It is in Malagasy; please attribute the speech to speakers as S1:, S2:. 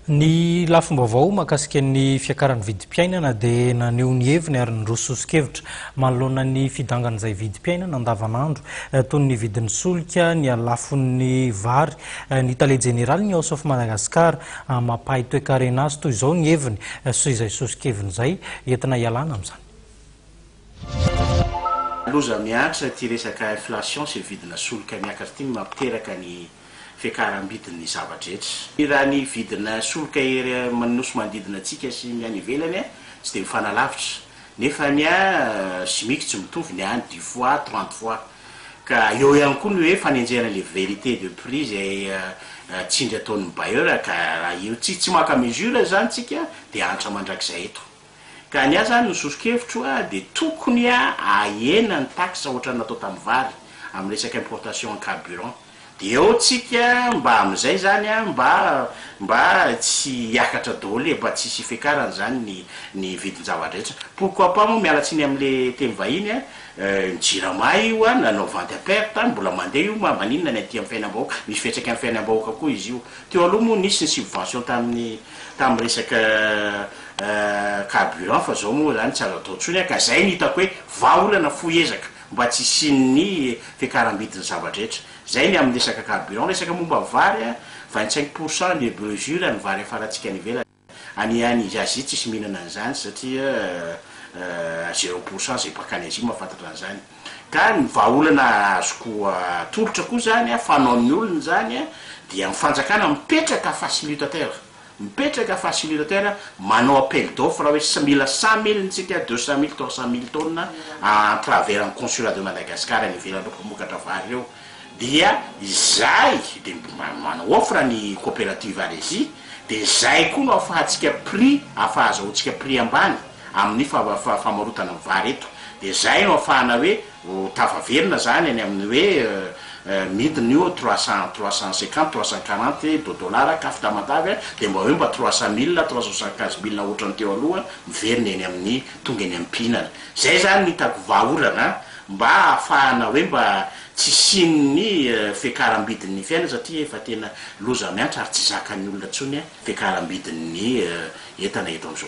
S1: Ny lafim-baovao mahakasika ny fiakaran'ny vidim-piainana dia naneho ny heviny ary ny rososon-kevitra manoloana ny fidangan'izay vidim-piainana andavanandro toy ny vidin'ny solika, ny alafon'ny vary, ny tale jeneraly ny House of Madagascar mampahay toe-karena azy toy izao ny heviny sy izay soson-keviny izay entina hialana amin'izany.
S2: Loza miakatra ty resaka inflation sy vidina solika miakatra ty mampiteraka ny fiakaram-bidin'ny zavadretra. Raha ny vidina solika manosy manodidina antsika sy ny any ivelany tsy dia mifanalavitra. Nefa ny chimique tsy mitovy ny any 10 fois 30 fois. Ka eo ihany koa ny hoe fanenjehana le vérité de prix izay tsindry ataon'ny bailleur ka raha io tsy maka mesure zany tsika dia hantra mandrakizay eto. Ka ny azy zany ny soso-kevitro dia tokony ahena ny taxe ohatra natao tamin'ny vary amin'ny resaka importation en carburant. Dia eo tsika mba amin'izay zany mba tsy hiakatra daholo mba tsy hisy fiakarana zany ny vidin-javadretra. Pourquoi pas moa miala tsiny amin'le teny vahiny ny jirama io nanao vente à perte mbola mandeha io maninona ny aty amin'ny fiainam-bahoaka misy fiatraika amin'ny fiainam-bahoaka koa izy io. Teo aloha moa nisy ny subvention tamin'ny resaka carburant fa zao moa zany tsy azo atao ntsony ka zay ny hitako hoe vahaolana foezaka mba tsy hisin'ny fiakaram-bidin'ny zavadretra. Zay ny amin'ny resaka carburant. Resaka momba vary 25% de mesure ny vary afaratsika ny ivelany. Any Azia tsisy mihinana an'izany satria 0% zay bakany Azia mahafantatra an'izany. Ka ny vahaolana azoko tolotra koa zany fanaon'ny olona zany dia mifanjakana mipetraka facilitateur. Mipetraka facilitateur manao appel d'offre hoe mila 100 000 ntsika 200 000 300 000 tonnes à travers un consulat de Madagascar ny ivelany mpamokatra vary reo. Dia izay dia manao offre ny coopérative Alésia dia izay koa no ahafahantsika prix ahafahazahoantsika prix ambany amin'ny famarotana ny vary eto. Dia izay no ahafahana hoe tavaverina zany any amin'ny hoe midiny io 300 350 340 $, ka fitamatavy dia mba hoe mba 300 000 375 000 ohatrany teo aloha miverina eny amin'ny tonga eny amin'ny mpihinana. Zay zany ny hitako vahaolana mba ahafahana hoe mba tsy sin'ny fiakaram-bidin'ny fiainana satria efa tena loza miantra ary tsy zakan'ny olona ntsony fiakaram-bidin'ny entana eto amin'izao.